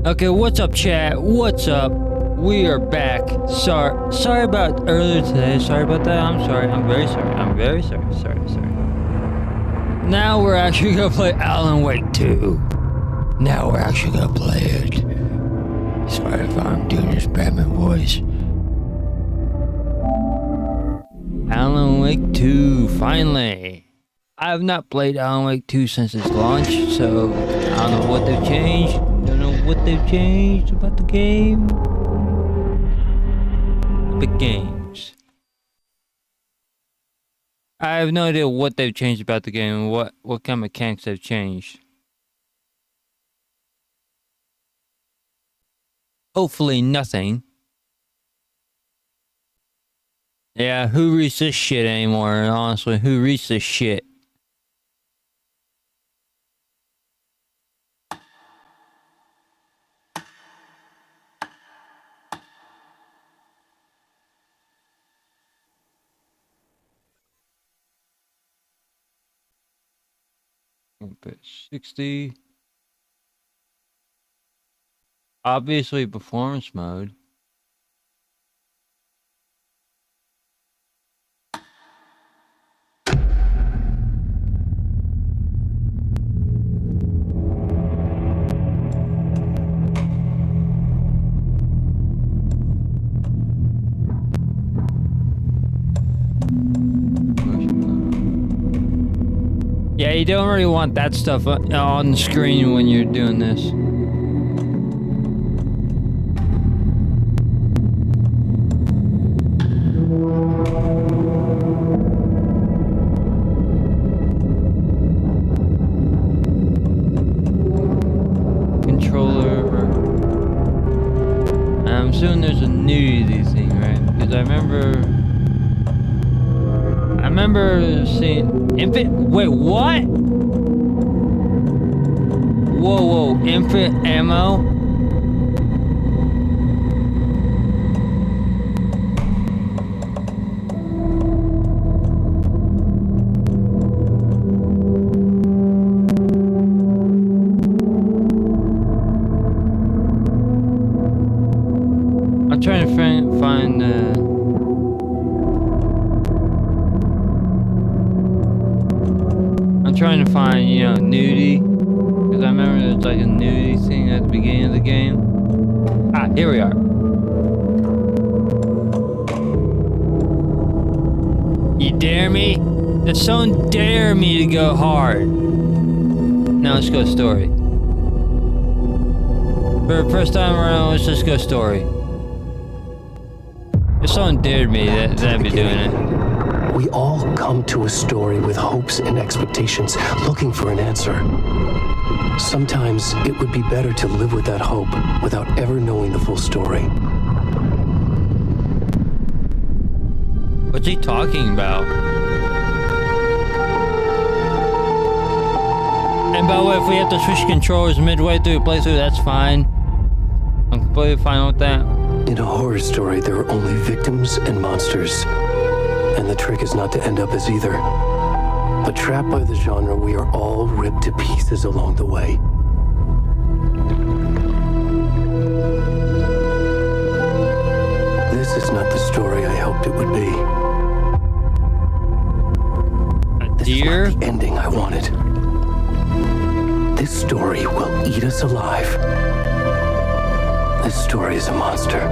Okay, what's up, chat? What's up? We are back. Sorry about earlier today. Sorry about that. I'm sorry. I'm very sorry. I'm very sorry. Sorry. Now we're actually gonna play Alan Wake 2. Now we're actually gonna play it. Sorry if I'm doing this Batman voice. Alan Wake 2, finally. I have not played Alan Wake 2 since its launch, so I don't know what they've changed. Don't know what they've changed about the game. Epic Games. I have no idea what they've changed about the game and what kind of mechanics they've changed. Hopefully nothing. Yeah, who reads this shit anymore? Honestly, who reads this shit? But 60. Obviously performance mode. Yeah, you don't really want that stuff on the screen when you're doing this. Controller. I'm assuming there's a nudity thing, right? Because I remember seeing infant. Wait, what? Whoa, infant ammo. I'm trying to find. I'm trying to find, you know, nudity. Because I remember there's like a nudity thing at the beginning of the game. Ah, here we are. You dare me? Does someone dare me to go hard? Now let's go story. For the first time around, let's just go story. If someone dared me, that'd be doing it. We all come to a story with hopes and expectations, looking for an answer. Sometimes it would be better to live with that hope without ever knowing the full story. What's he talking about? And by the way, if we have to switch controllers midway through the playthrough, that's fine. I'm completely fine with that. In a horror story, there are only victims and monsters. And the trick is not to end up as either. But trapped by the genre, we are all ripped to pieces along the way. This is not the story I hoped it would be. This is not the ending I wanted. This story will eat us alive. This story is a monster.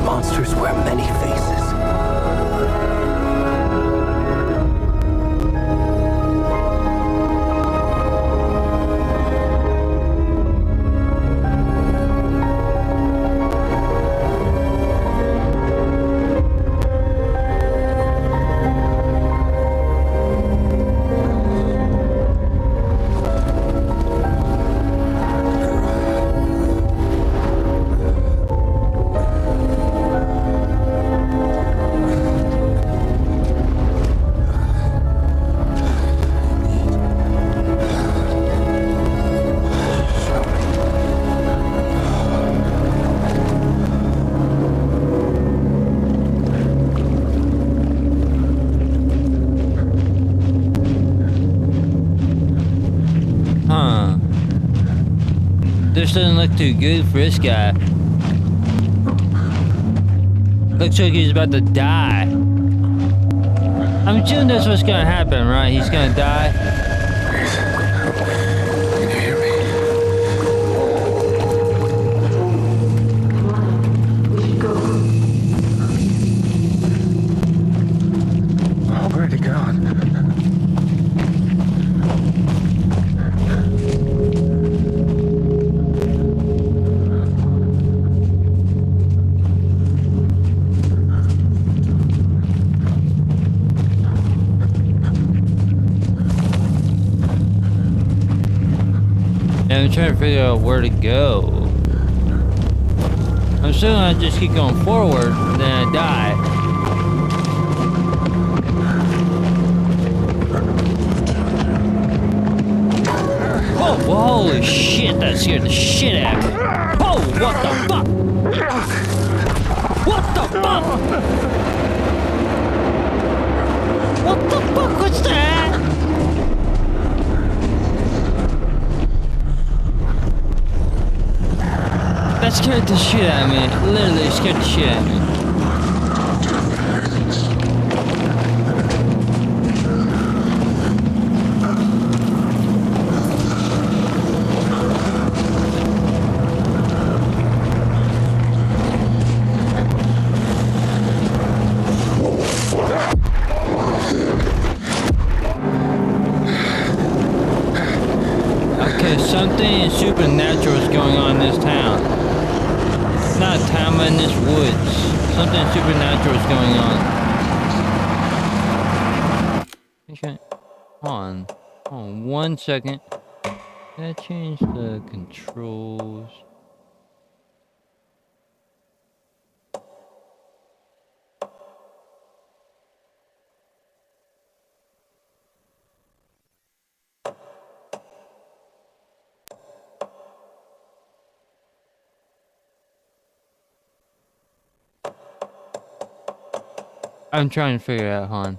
Monsters wear many faces. This doesn't look too good for this guy. Looks like he's about to die. I'm assuming that's what's gonna happen, right? He's gonna die. Can you hear me? Where'd he gone? And I'm trying to figure out where to go. I'm still gonna just keep going forward, and then I die. Oh, well, holy shit, that scared the shit out of me. Oh, what the fuck? What the fuck? What the fuck was that? That scared the shit out of me. Literally scared the shit out of me. Okay, something supernatural is going on in this town. Not a town, but in this woods. Something supernatural is going on. Okay. Hold on 1 second. Did I change the controls? I'm trying to figure out, hon.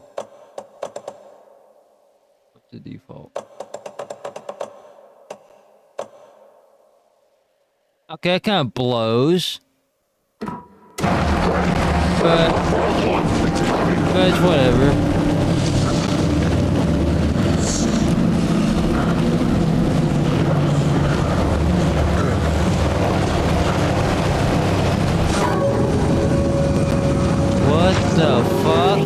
What's the default? Okay, it kind of blows. But it's whatever. What the fuck?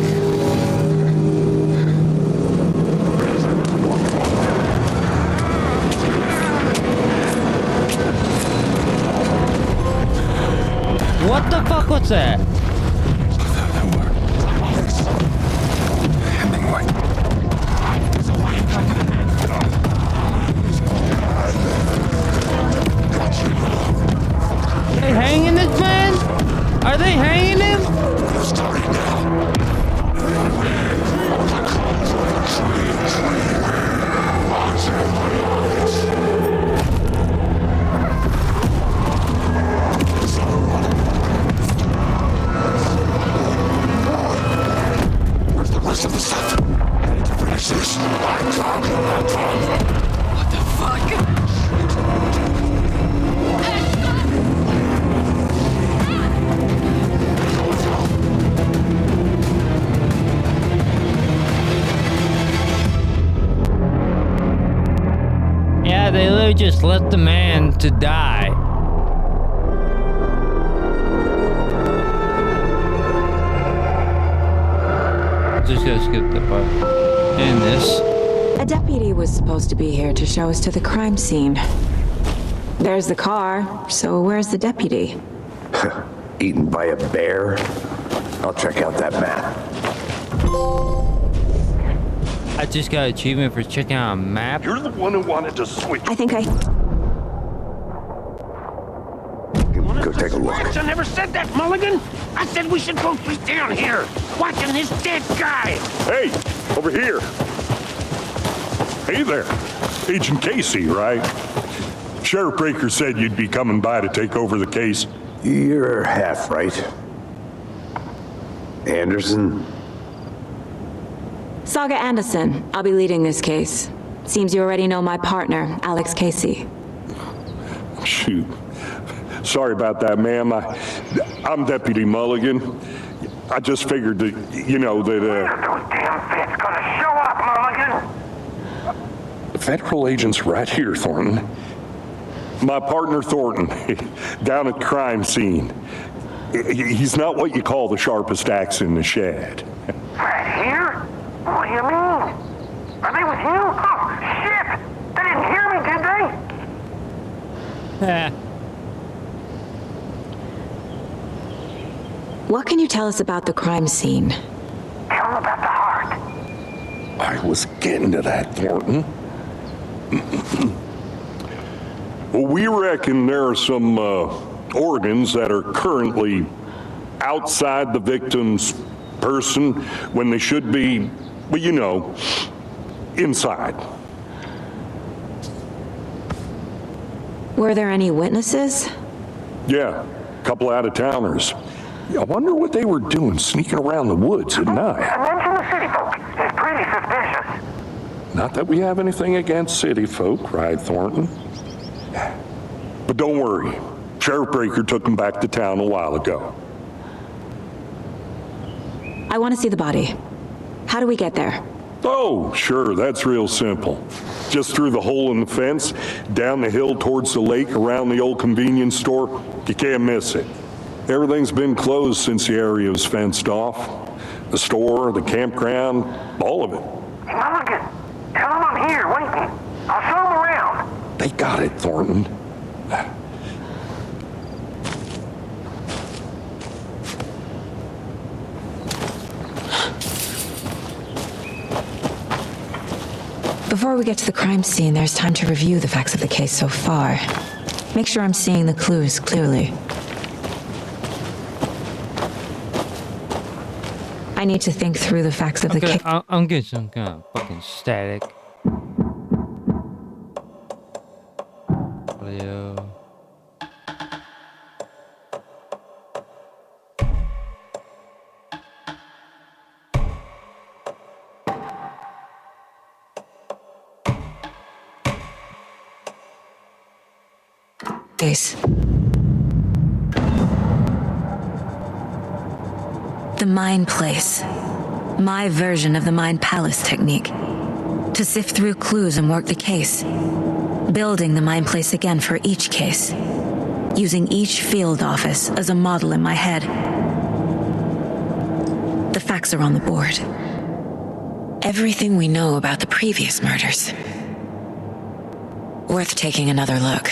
What the fuck was that? Hemingway. Are they hanging this man? Are they hanging him? Where's the rest of the stuff? Finish this. What the fuck? Yeah, they literally just left the man to die. Just gotta skip that part. And this. A deputy was supposed to be here to show us to the crime scene. There's the car, so where's the deputy? Eaten by a bear? I'll check out that map. I just got an achievement for checking out a map. You're the one who wanted to switch. I think I... Go take a look. I never said that, Mulligan. I said we should both be down here, watching this dead guy. Hey, over here. Hey there. Agent Casey, right? Sheriff Breaker said you'd be coming by to take over the case. You're half right. Anderson? Saga Anderson. I'll be leading this case. Seems you already know my partner, Alex Casey. Shoot. Sorry about that, ma'am. I'm Deputy Mulligan. I just figured that, that, Those damn feds gonna show up, Mulligan! the federal agent's right here, Thornton. My partner, Thornton, down at the crime scene. He's not what you call the sharpest axe in the shed. Right here? What do you mean? Are they with you? Oh, shit! They didn't hear me, did they? What can you tell us about the crime scene? Tell them about the heart. I was getting to that, Thornton. Well, we reckon there are some organs that are currently outside the victim's person when they should be, well, inside. Were there any witnesses? Yeah, a couple out-of-towners. I wonder what they were doing sneaking around the woods at night. Mention the city folk. It's pretty suspicious. Not that we have anything against city folk, cried Thornton. But don't worry. Sheriff Breaker took them back to town a while ago. I want to see the body. How do we get there? Oh, sure, that's real simple. Just through the hole in the fence, down the hill towards the lake, around the old convenience store. You can't miss it. Everything's been closed since the area was fenced off. The store, the campground, all of it. Hey, Mulligan, tell them I'm here, waiting. I'll show them around. They got it, Thornton. Before we get to the crime scene, there's time to review the facts of the case so far. Make sure I'm seeing the clues clearly. I need to think through the facts of the case. I'm getting some kind of fucking static. Leo. Case. The Mind Place. My version of the Mind Palace technique. To sift through clues and work the case. Building the Mind Place again for each case. Using each field office as a model in my head. The facts are on the board. Everything we know about the previous murders. Worth taking another look.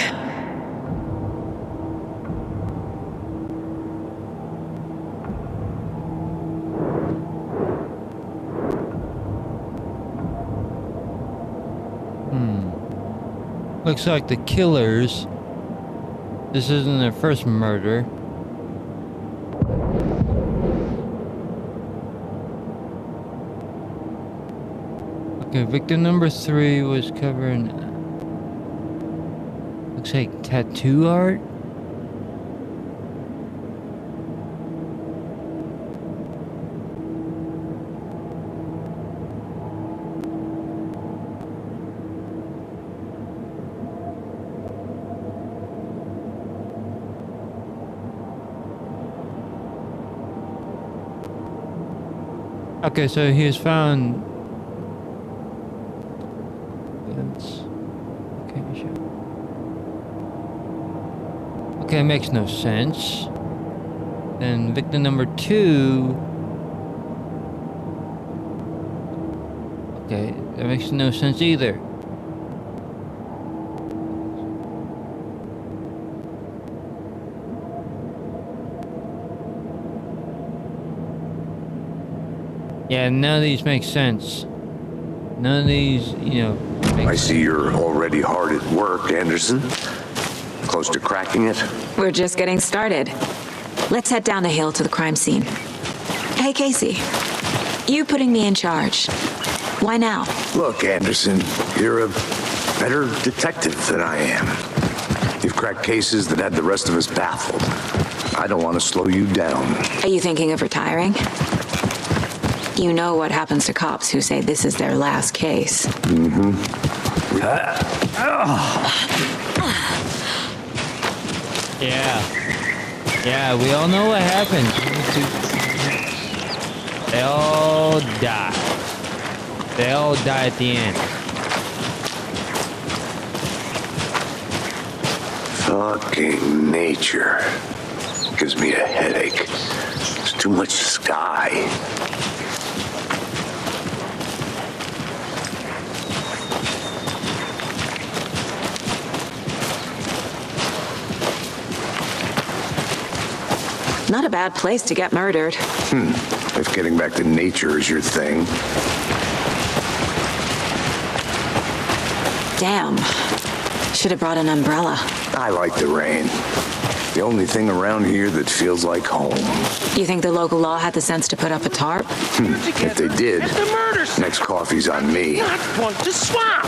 Looks like the killers. This isn't their first murder. Okay, victim number 3 was covering. Looks like tattoo art. Okay, so he has found. Okay, sure. Okay, makes no sense. Then victim number 2. Okay, that makes no sense either. Yeah, none of these make sense. None of these, I see you're already hard at work, Anderson. Close to cracking it? We're just getting started. Let's head down the hill to the crime scene. Hey, Casey. You putting me in charge. Why now? Look, Anderson, you're a better detective than I am. You've cracked cases that had the rest of us baffled. I don't want to slow you down. Are you thinking of retiring? You know what happens to cops who say this is their last case. Yeah, we all know what happened. They all die. They all die at the end. Fucking nature. Gives me a headache. There's too much sky. Not a bad place to get murdered. If getting back to nature is your thing. Damn. Should have brought an umbrella. I like the rain. The only thing around here that feels like home. You think the local law had the sense to put up a tarp? If they did, next coffee's on me. Not want to swap.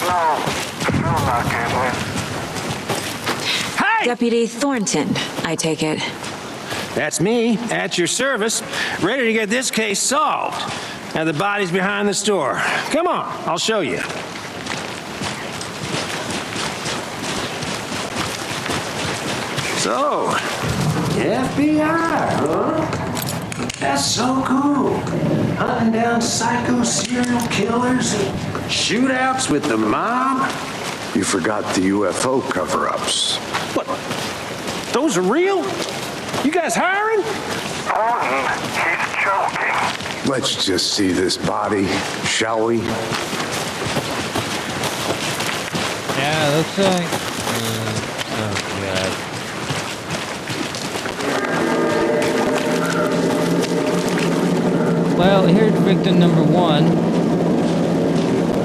No, not gambling. Hey! Deputy Thornton, I take it. That's me, at your service, ready to get this case solved. Now the body's behind the store. Come on, I'll show you. So, FBI, huh? That's so cool. Hunting down psycho serial killers and shootouts with the mob. You forgot the UFO cover-ups. What? Those are real? You guys hiring? Thornton, he's joking. Let's just see this body, shall we? Yeah, it looks like. Oh god. Well, here's victim number 1.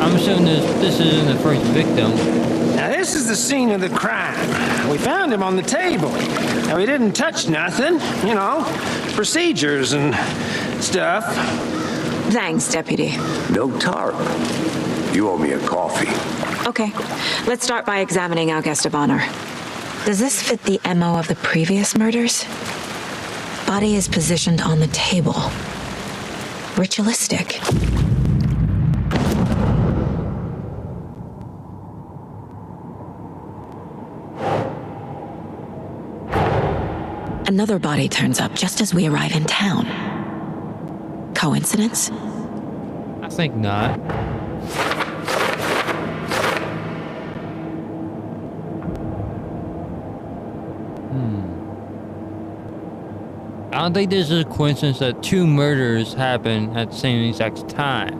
I'm assuming this isn't the first victim. Now this is the scene of the crime. We found him on the table. Now he didn't touch nothing, you know, procedures and stuff. Thanks, Deputy. No tarp. You owe me a coffee. Okay, let's start by examining our guest of honor. Does this fit the MO of the previous murders? Body is positioned on the table. Ritualistic. Another body turns up just as we arrive in town. Coincidence? I think not. I don't think this is a coincidence that 2 murders happen at the same exact time.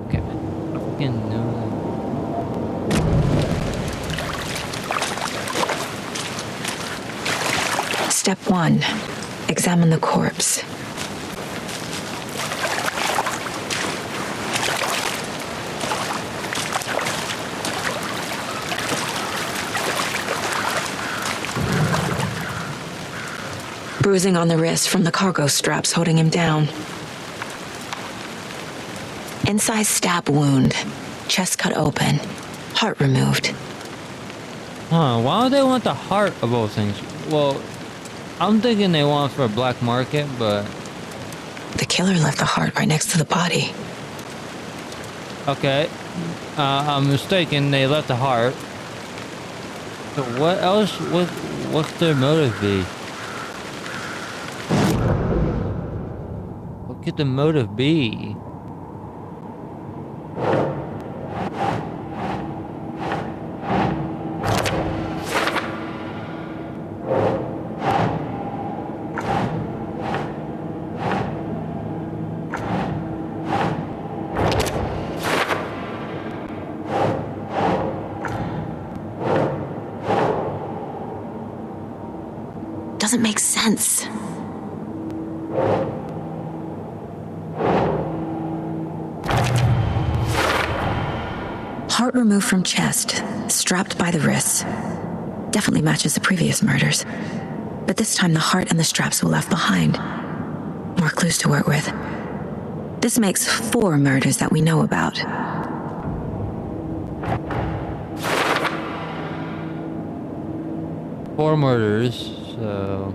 Okay, I fucking know. Step 1. Examine the corpse. Bruising on the wrist from the cargo straps holding him down. Incised stab wound. Chest cut open. Heart removed. Huh, why would they want the heart of all things? Well, I'm thinking they want it for a black market, but... The killer left the heart right next to the body. Okay. I'm mistaken, they left the heart. So what else? What's their motive be? What could the motive be? Doesn't make sense. Heart removed from chest, strapped by the wrists. Definitely matches the previous murders. But this time the heart and the straps were left behind. More clues to work with. This makes 4 murders that we know about. Four murders, so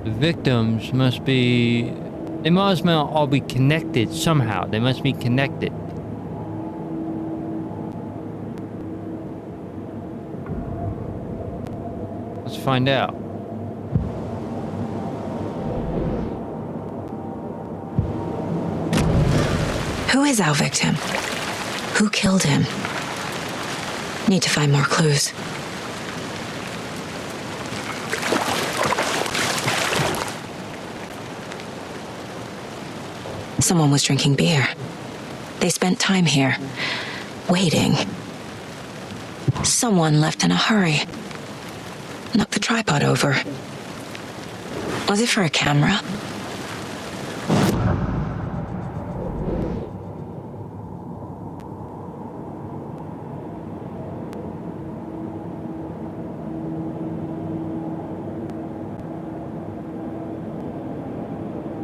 the victims must be, they must all be connected somehow. They must be connected. find out. Who is our victim? Who killed him? Need to find more clues. Someone was drinking beer. They spent time here, waiting. Someone left in a hurry. Knocked the tripod over. Was it for a camera?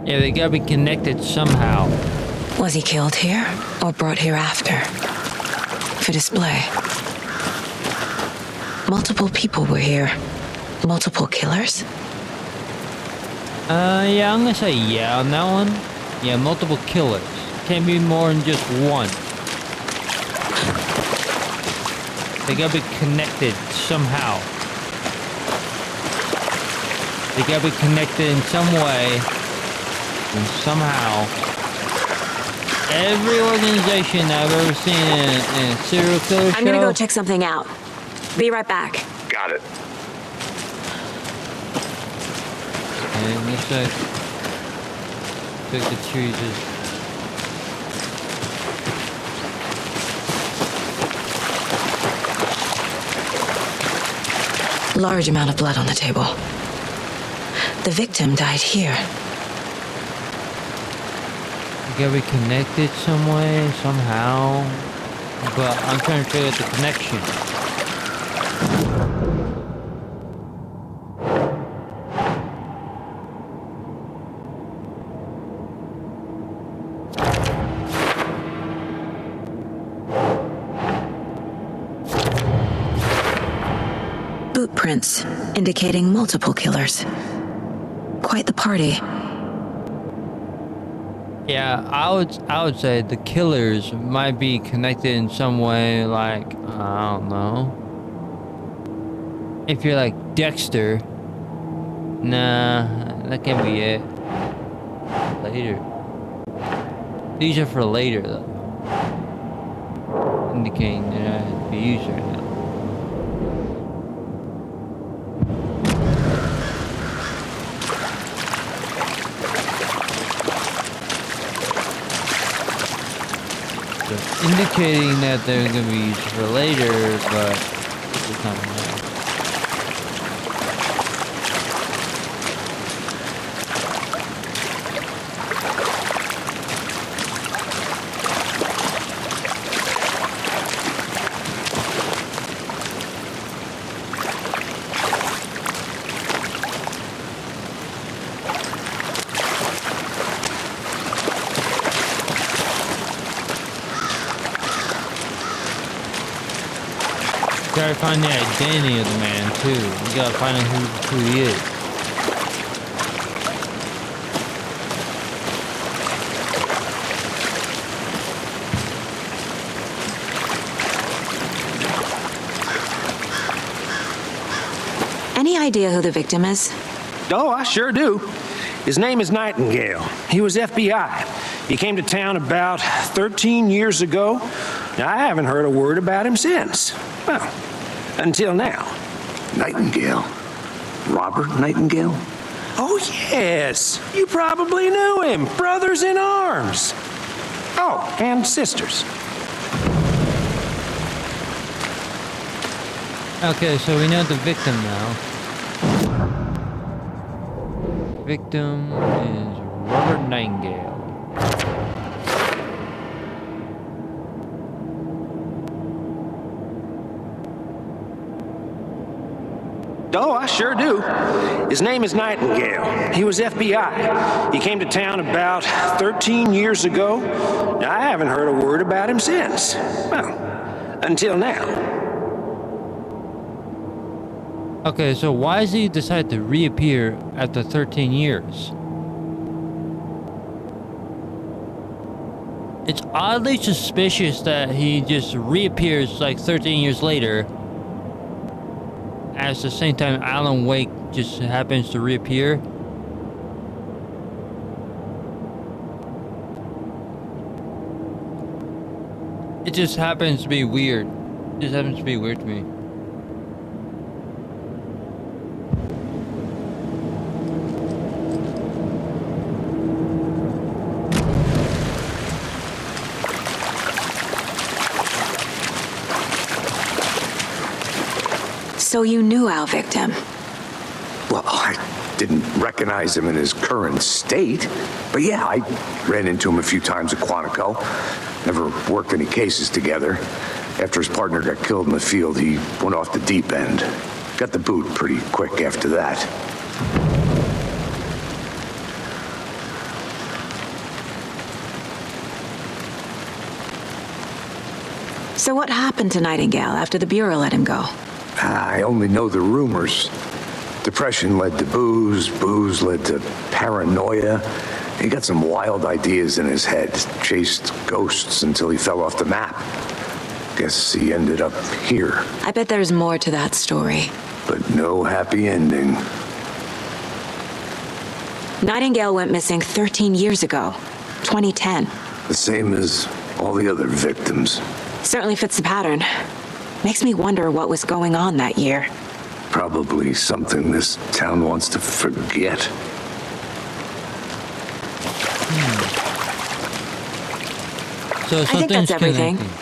Yeah, they gotta be connected somehow. Was he killed here or brought here after? For display. Multiple people were here. Multiple killers? Yeah, I'm gonna say yeah on that one. Yeah, multiple killers. Can't be more than just one. They gotta be connected somehow. They gotta be connected in some way. And somehow, every organization I've ever seen in a serial killer show... I'm gonna go check something out. Be right back. Got it. And looks like... the trees is... Large amount of blood on the table. The victim died here. Gotta be connected some way, somehow. But I'm trying to figure out the connection. Boot prints indicating multiple killers. Quite the party. Yeah, I would say the killers might be connected in some way, like, I don't know. If you're like Dexter, nah, that can't be it. Later. These are for later, though. Indicating that I have to be used right now. Indicating that they're going to be used for later, but it's not now. Gotta find the identity of the man too. We gotta find out who he is. Any idea who the victim is? Oh, I sure do. His name is Nightingale. He was FBI. He came to town about 13 years ago. Now, I haven't heard a word about him since. Well, until now. Nightingale? Robert Nightingale? Oh, yes. You probably knew him. Brothers in arms. Oh, and sisters. Okay, so we know the victim now. Victim is Robert Nightingale. Oh, I sure do. His name is Nightingale. He was FBI. He came to town about 13 years ago. Now, I haven't heard a word about him since. Well, until now. Okay, so why does he decide to reappear after 13 years? It's oddly suspicious that he just reappears like 13 years later at the same time Alan Wake just happens to reappear. It just happens to be weird. It just happens to be weird to me. So you knew our victim? Well, I didn't recognize him in his current state, but yeah, I ran into him a few times at Quantico. Never worked any cases together. After his partner got killed in the field, he went off the deep end. Got the boot pretty quick after that. So what happened to Nightingale after the Bureau let him go? I only know the rumors. Depression led to booze, booze led to paranoia. He got some wild ideas in his head, chased ghosts until he fell off the map. Guess he ended up here. I bet there's more to that story. But no happy ending. Nightingale went missing 13 years ago, 2010. The same as all the other victims. Certainly fits the pattern. Makes me wonder what was going on that year. Probably something this town wants to forget. So I think that's something's everything. connecting.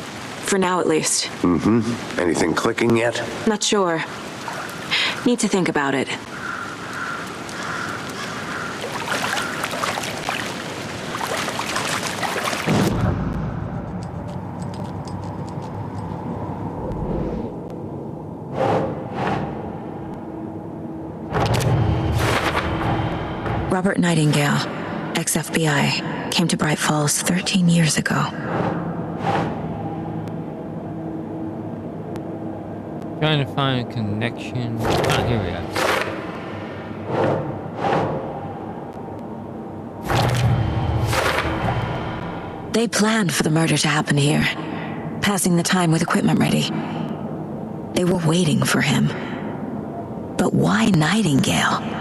For now, at least. Mm-hmm. Anything clicking yet? Not sure. Need to think about it. Robert Nightingale, ex-FBI, came to Bright Falls 13 years ago. Trying to find a connection. Ah, here we go. They planned for the murder to happen here, passing the time with equipment ready. They were waiting for him. But why Nightingale?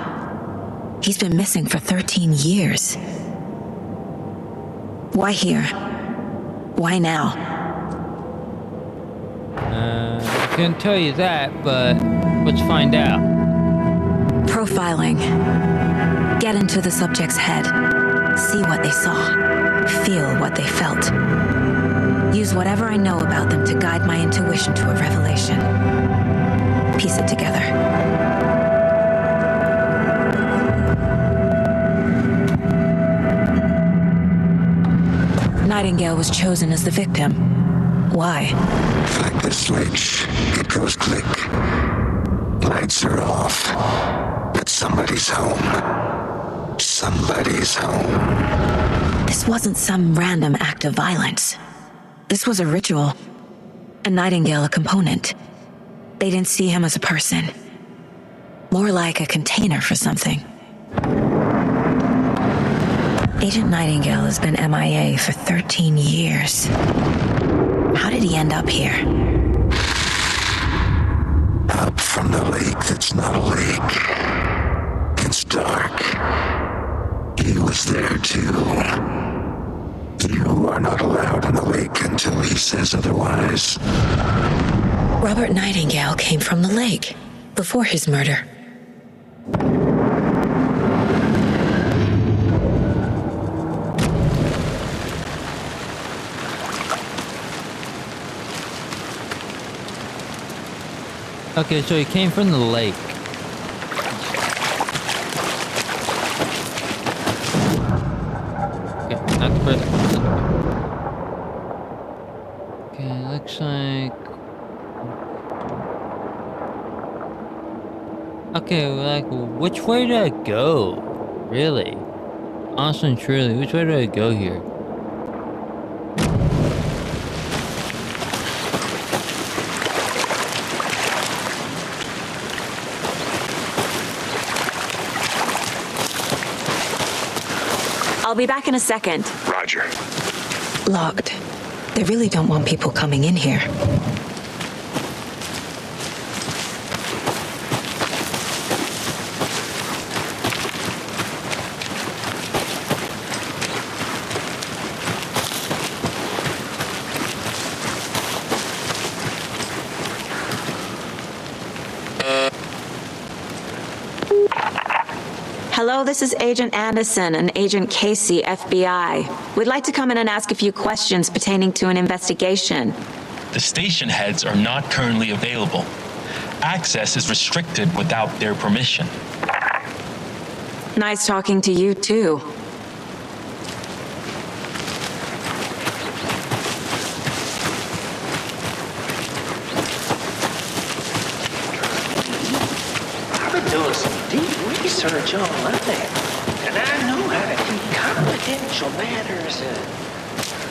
He's been missing for 13 years. Why here? Why now? I couldn't tell you that, but let's find out. Profiling. Get into the subject's head. See what they saw. Feel what they felt. Use whatever I know about them to guide my intuition to a revelation. Piece it together. Nightingale was chosen as the victim. Why? Flick the switch. It goes click. Lights are off. But somebody's home. Somebody's home. This wasn't some random act of violence. This was a ritual. And Nightingale a component. They didn't see him as a person. More like a container for something. Agent Nightingale has been MIA for 13 years. How did he end up here? Up from the lake that's not a lake. It's dark. He was there too. You are not allowed in the lake until he says otherwise. Robert Nightingale came from the lake before his murder. Okay, so he came from the lake. Okay, not further. Okay, looks like... Okay, like, which way did I go? Really? Honestly and truly, which way did I go here? I'll be back in a second. Roger. Locked. They really don't want people coming in here. Hello, this is Agent Anderson and Agent Casey, FBI. We'd like to come in and ask a few questions pertaining to an investigation. The station heads are not currently available. Access is restricted without their permission. Nice talking to you, too. I've been doing some deep research online, and I know how to keep confidential matters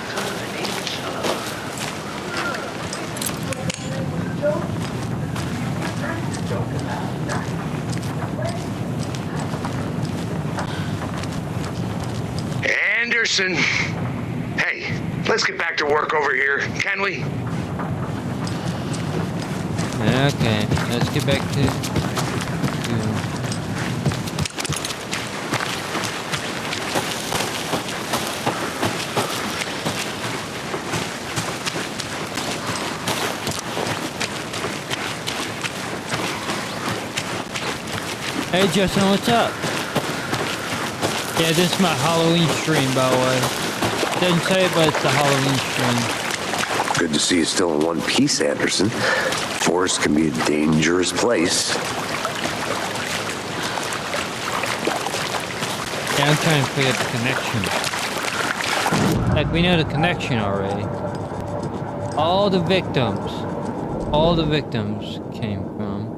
confidential. Anderson! Hey, let's get back to work over here, can we? Okay, let's get back to... Hey Justin, what's up? Yeah, this is my Halloween stream, by the way. Doesn't say it, but it's the Halloween stream. Good to see you still in one piece, Anderson. Forest can be a dangerous place. Yeah, I'm trying to figure out the connection. Like, we know the connection already. All the victims came from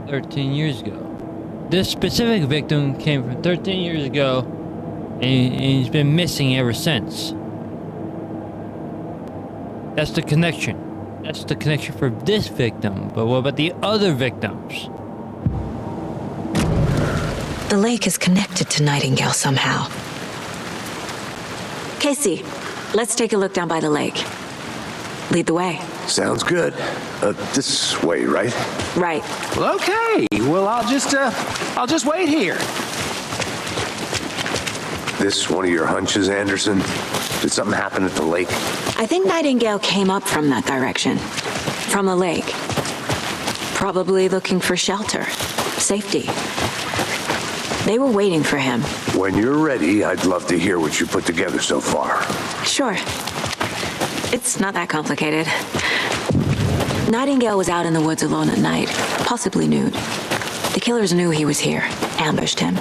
13 years ago. This specific victim came from 13 years ago, and he's been missing ever since. That's the connection. That's the connection for this victim. But what about the other victims? The lake is connected to Nightingale somehow. Casey, let's take a look down by the lake. Lead the way. Sounds good. This way, right? Right. Well, okay. Well, I'll just wait here. This one of your hunches, Anderson? Did something happen at the lake? I think Nightingale came up from that direction. From the lake. Probably looking for shelter. Safety. They were waiting for him. When you're ready, I'd love to hear what you put together so far. Sure. It's not that complicated. Nightingale was out in the woods alone at night, possibly nude. The killers knew he was here, ambushed him,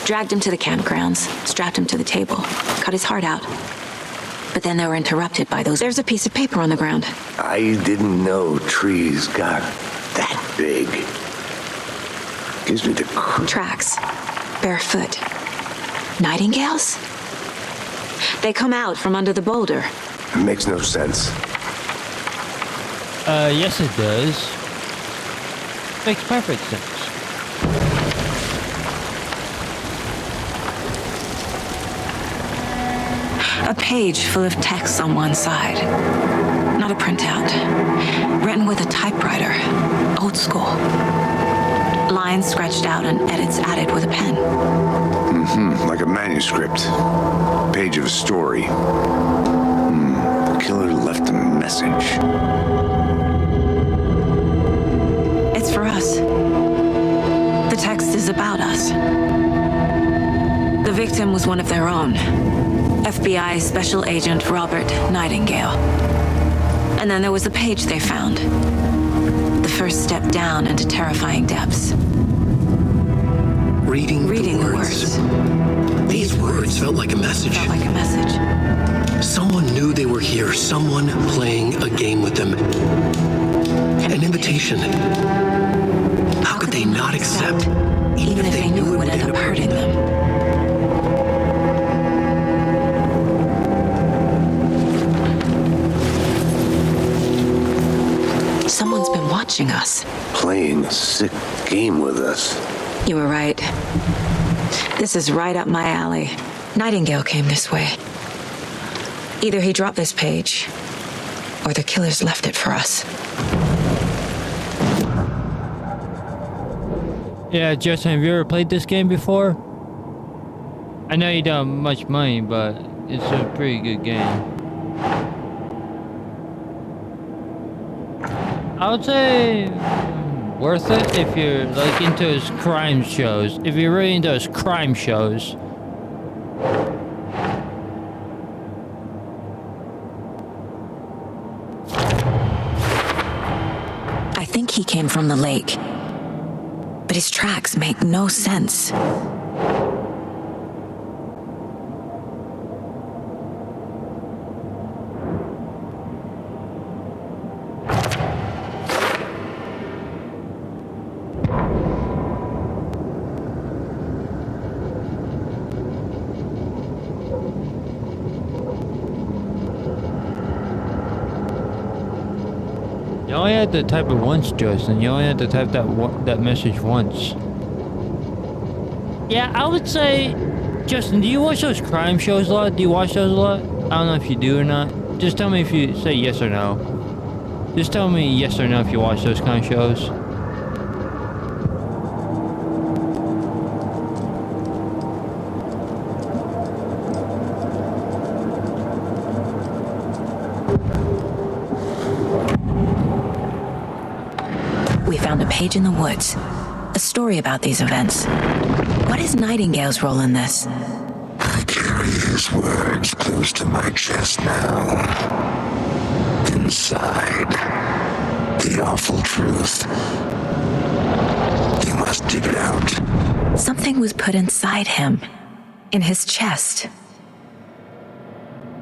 dragged him to the campgrounds, strapped him to the table, cut his heart out. But then they were interrupted by those. There's a piece of paper on the ground. I didn't know trees got that big. Gives me the... Tracks. Barefoot. Nightingales? They come out from under the boulder. It makes no sense. Yes it does. Makes perfect sense. A page full of text on one side. Not a printout. Written with a typewriter. Old school. Lines scratched out and edits added with a pen. Like a manuscript. Page of a story. The killer left a message. It's for us. The text is about us. The victim was one of their own. FBI Special Agent Robert Nightingale. And then there was the page they found. The first step down into terrifying depths. Reading the words. These words felt like a message. Someone knew they were here. Someone playing a game with them. An invitation. How could they not accept, even if they knew it would end up hurting them? Someone's been watching us. Playing a sick game with us. You were right. This is right up my alley. Nightingale came this way. Either he dropped this page, or the killers left it for us. Yeah, Justin, have you ever played this game before? I know you don't have much money, but it's a pretty good game. I would say worth it if you're like into his crime shows. If you're really into his crime shows. I think he came from the lake, but his tracks make no sense. You only had to type it once, Justin. You only had to type that message once. Yeah, I would say, Justin, do you watch those crime shows a lot? Do you watch those a lot? I don't know if you do or not. Just tell me if you say yes or no. Just tell me yes or no if you watch those kind of shows. We found a page in the woods. A story about these events. What is Nightingale's role in this? I carry his words close to my chest now. Inside, the awful truth. You must dig it out. Something was put inside him. In his chest.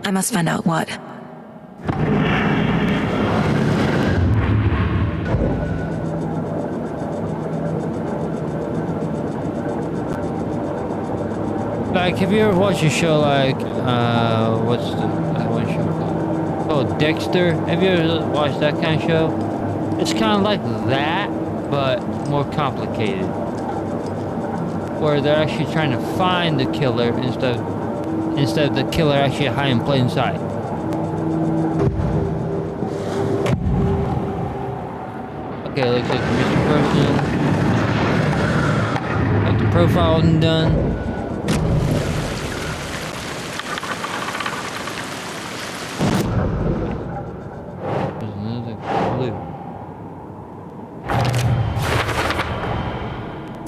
I must find out what. Like, have you ever watched a show like, what's the one show called? Oh, Dexter. Have you ever watched that kind of show? It's kind of like that, but more complicated. Where they're actually trying to find the killer instead of the killer actually hiding in plain sight. Okay, looks like a missing person. Got the profiling done.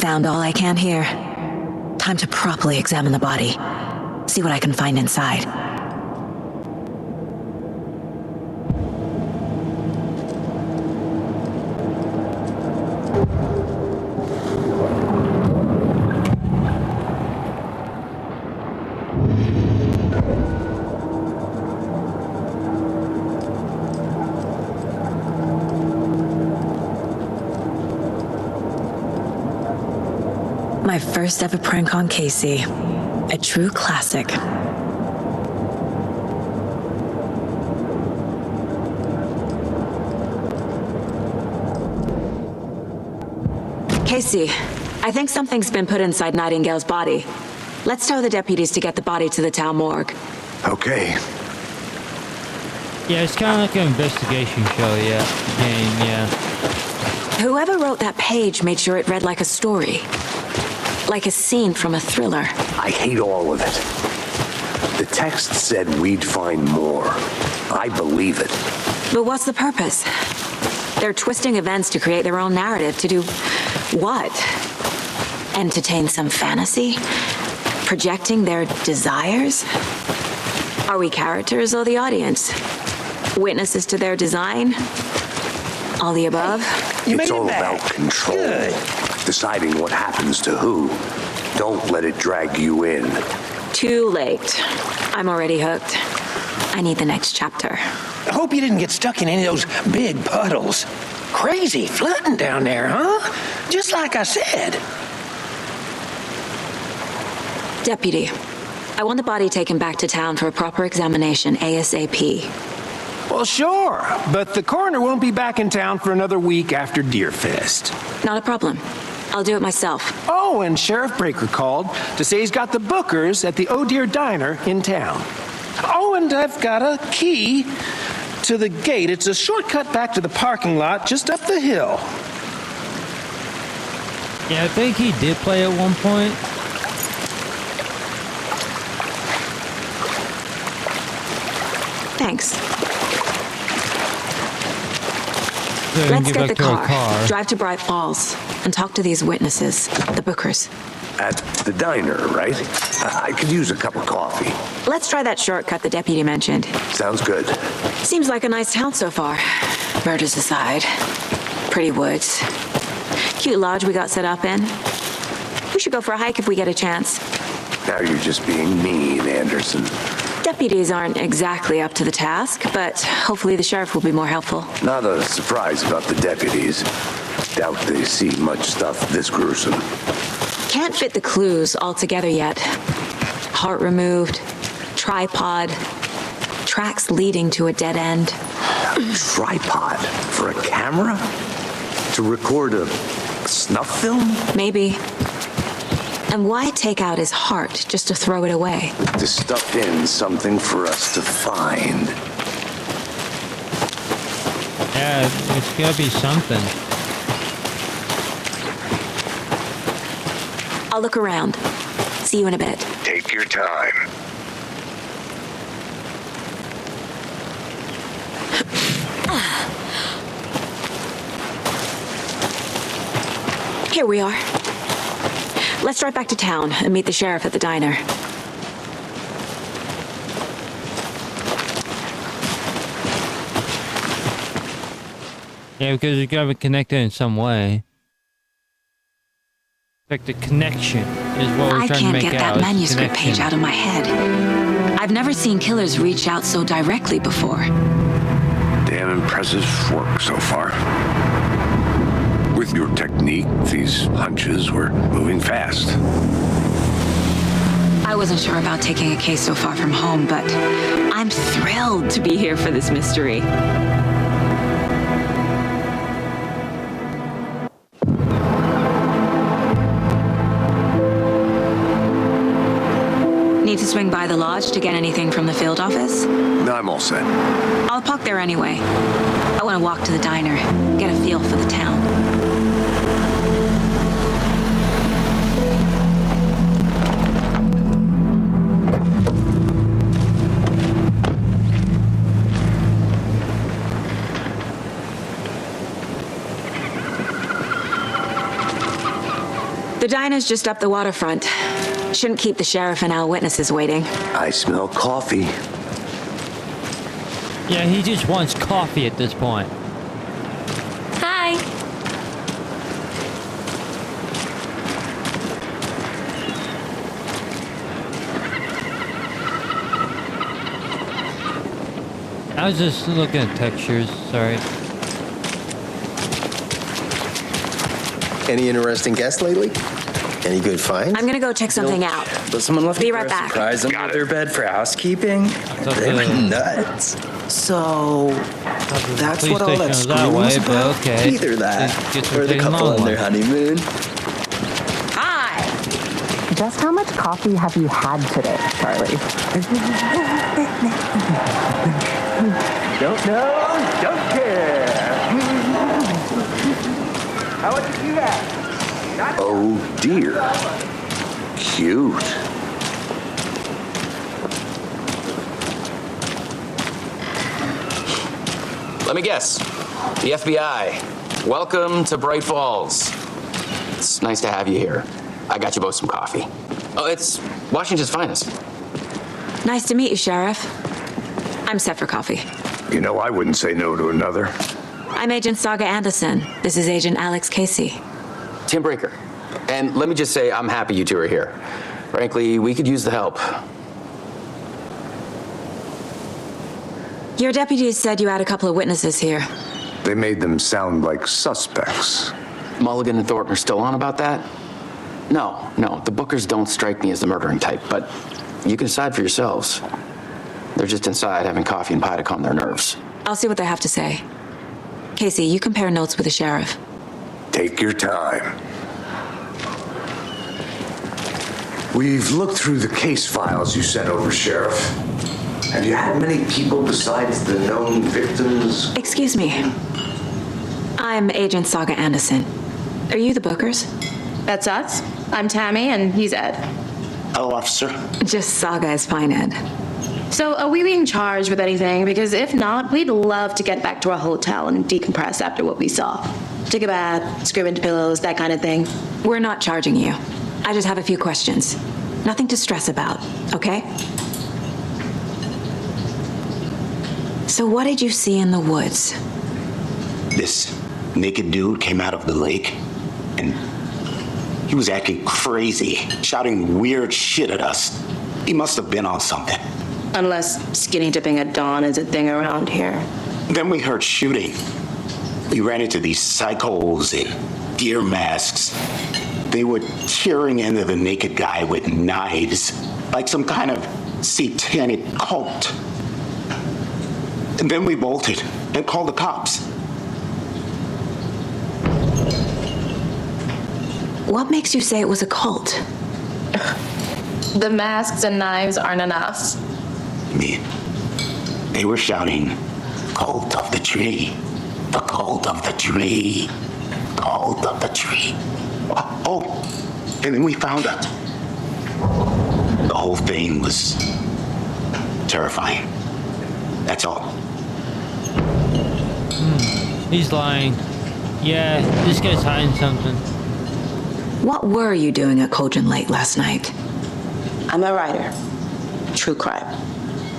Found all I can here. Time to properly examine the body. See what I can find inside. My first ever prank on Casey. A true classic. Casey, I think something's been put inside Nightingale's body. Let's tell the deputies to get the body to the town morgue. Okay. Yeah, it's kind of like an investigation show, yeah. Game, yeah. Whoever wrote that page made sure it read like a story. Like a scene from a thriller. I hate all of it. The text said we'd find more. I believe it. But what's the purpose? They're twisting events to create their own narrative. To do what? Entertain some fantasy? Projecting their desires? Are we characters or the audience? Witnesses to their design? All the above? It's all about control. Good. Deciding what happens to who. Don't let it drag you in. Too late. I'm already hooked. I need the next chapter. I hope you didn't get stuck in any of those big puddles. Crazy flooding down there, huh? Just like I said. Deputy, I want the body taken back to town for a proper examination ASAP. Well, sure, but the coroner won't be back in town for another week after Deerfest. Not a problem. I'll do it myself. Oh, and Sheriff Breaker called to say he's got the bookers at the Oh Dear Diner in town. Oh, and I've got a key to the gate. It's a shortcut back to the parking lot just up the hill. Yeah, I think he did play at one point. Thanks. So we can Let's get the back to our car, drive to Bright Falls, and talk to these witnesses, the Bookers. At the diner, right? I could use a cup of coffee. Let's try that shortcut the deputy mentioned. Sounds good. Seems like a nice town so far. Murders aside. Pretty woods. Cute lodge we got set up in. We should go for a hike if we get a chance. Now you're just being mean, Anderson. Deputies aren't exactly up to the task, but hopefully the sheriff will be more helpful. Not a surprise about the deputies. Doubt they see much stuff this gruesome. Can't fit the clues all together yet. Heart removed, tripod, tracks leading to a dead end. Tripod for a camera? To record a snuff film? Maybe. And why take out his heart just to throw it away? To stuff in something for us to find. Yeah, it's gotta be something. I'll look around. See you in a bit. Take your time. Here we are. Let's drive back to town and meet the sheriff at the diner. Yeah, because you gotta be connected in some way. Like the connection is what we're I trying to can't make get out. that manuscript page out of my head. I've never seen killers reach out so directly before. Damn impressive work so far. With your technique, these hunches were moving fast. I wasn't sure about taking a case so far from home, but I'm thrilled to be here for this mystery. Need to swing by the lodge to get anything from the field office? I'm all set. I'll park there anyway. I want to walk to the diner, get a feel for the town. The diner's just up the waterfront. Shouldn't keep the sheriff and our witnesses waiting. I smell coffee. Yeah, he just wants coffee at this point. Hi. I was just looking at textures, sorry. Any interesting guests lately? Any good finds? I'm gonna go check something out. But someone left Be a right back. surprise under their bed for housekeeping? They were nuts. So, that's what all that scream was about? Okay. Either that, Just or the taking couple long on their one. honeymoon. Hi. Just how much coffee have you had today, Charlie? Don't know, don't care. How much did you have? Oh dear. Cute. Let me guess. The FBI. Welcome to Bright Falls. It's nice to have you here. I got you both some coffee. Oh, it's Washington's finest. Nice to meet you, Sheriff. I'm set for coffee. You know, I wouldn't say no to another. I'm Agent Saga Anderson. This is Agent Alex Casey. Tim Breaker. And let me just say, I'm happy you two are here. Frankly, we could use the help. Your deputies said you had a couple of witnesses here. They made them sound like suspects. Mulligan and Thornton are still on about that? No, the Bookers don't strike me as the murdering type, but you can decide for yourselves. They're just inside having coffee and pie to calm their nerves. I'll see what they have to say. Casey, you compare notes with the sheriff. Take your time. We've looked through the case files you sent over, Sheriff. Have you had many people besides the known victims? Excuse me. I'm Agent Saga Anderson. Are you the Bookers? That's us. I'm Tammy, and he's Ed. Hello, officer. Just Saga is fine, Ed. So, are we being charged with anything? Because if not, we'd love to get back to our hotel and decompress after what we saw. Take a bath, scream into pillows, that kind of thing. We're not charging you. I just have a few questions. Nothing to stress about, okay? So what did you see in the woods? This naked dude came out of the lake, and he was acting crazy, shouting weird shit at us. He must have been on something. Unless skinny dipping at dawn is a thing around here. Then we heard shooting. We ran into these psychos in deer masks. They were tearing into the naked guy with knives, like some kind of satanic cult. And then we bolted and called the cops. What makes you say it was a cult? The masks and knives aren't enough. They were shouting, "Cult of the tree, the cult of the tree, cult of the tree." Oh, and then we found out. The whole thing was terrifying. That's all. He's lying. Yeah, this guy's hiding something. What were you doing at Cauldron Lake last night? I'm a writer. True crime.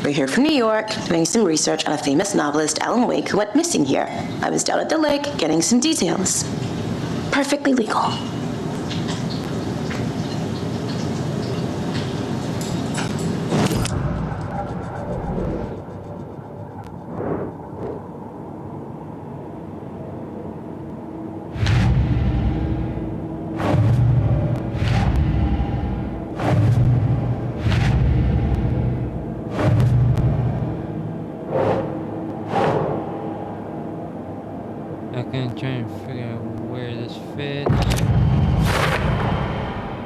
We're here from New York, doing some research on a famous novelist, Alan Wake, who went missing here. I was down at the lake, getting some details. Perfectly legal.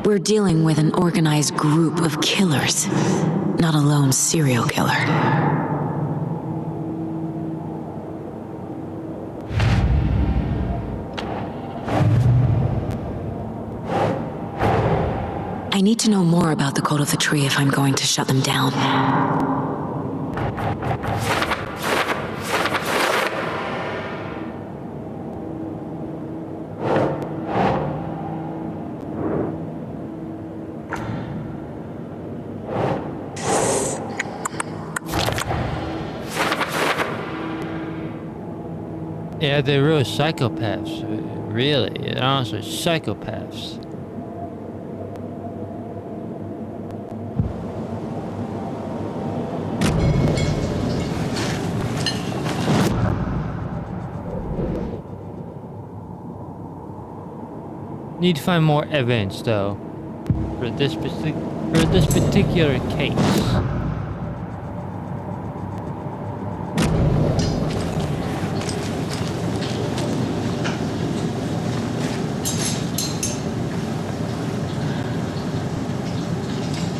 We're dealing with an organized group of killers, not a lone serial killer. I need to know more about the Cult of the Tree if I'm going to shut them down. Yeah, they're real psychopaths. Really, they're honestly psychopaths. Need to find more evidence, though, for this particular case.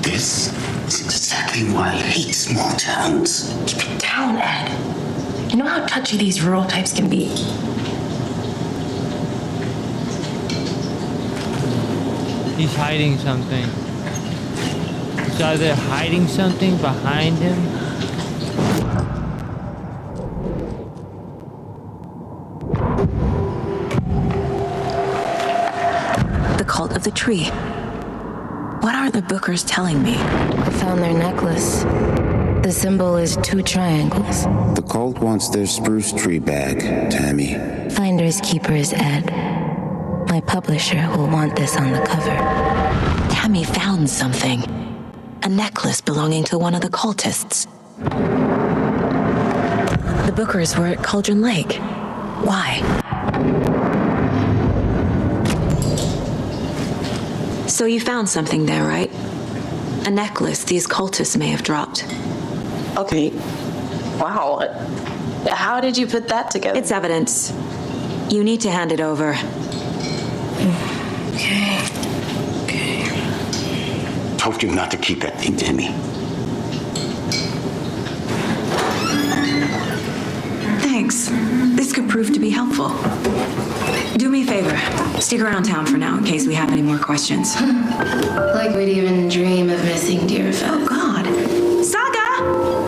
This is exactly why I hate small towns. Keep it down, Ed. You know how touchy these rural types can be. He's hiding something. He's either hiding something behind him. The Cult of the Tree. What are the Bookers telling me? I found their necklace. The symbol is 2 triangles. The cult wants their spruce tree back, Tammy. Finders keepers, Ed. My publisher will want this on the cover. Tammy found something. A necklace belonging to one of the cultists. The Bookers were at Cauldron Lake. Why? So you found something there, right? A necklace these cultists may have dropped. Okay. Wow. How did you put that together? It's evidence. You need to hand it over. Okay. Told you not to keep that thing, Tammy. Thanks. This could prove to be helpful. Do me a favor. Stick around town for now in case we have any more questions. Like we'd even dream of missing dear fellows. Oh, God. Saga!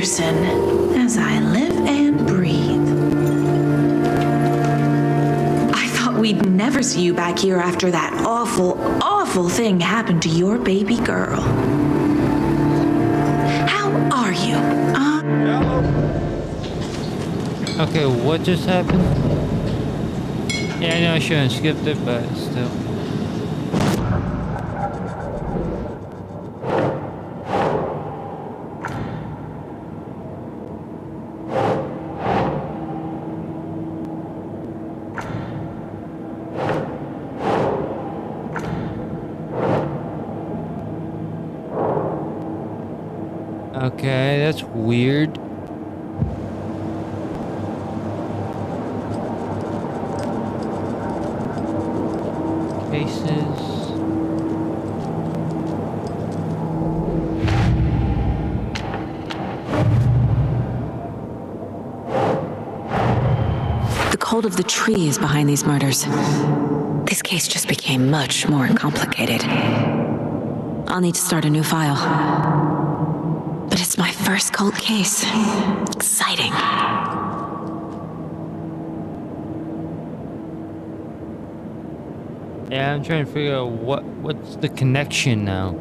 Peterson, as I live and breathe. I thought we'd never see you back here after that awful, awful thing happened to your baby girl. How are you? Okay, what just happened? Yeah, I know I shouldn't have skipped it, but still. Okay, that's weird. Cases. The cult of the tree is behind these murders. This case just became much more complicated. I'll need to start a new file. But it's my first cult case. Exciting. Yeah, I'm trying to figure out what's the connection now.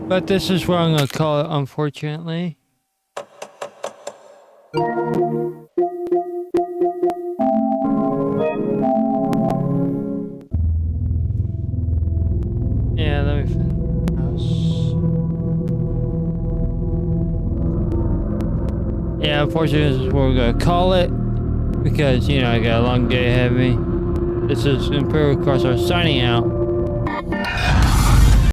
But this is what I'm gonna call it, unfortunately. Yeah, let me finish. Yeah, unfortunately, this is what we're gonna call it. Because, you know, I got a long day ahead of me. This is Imperial Crosshair signing out.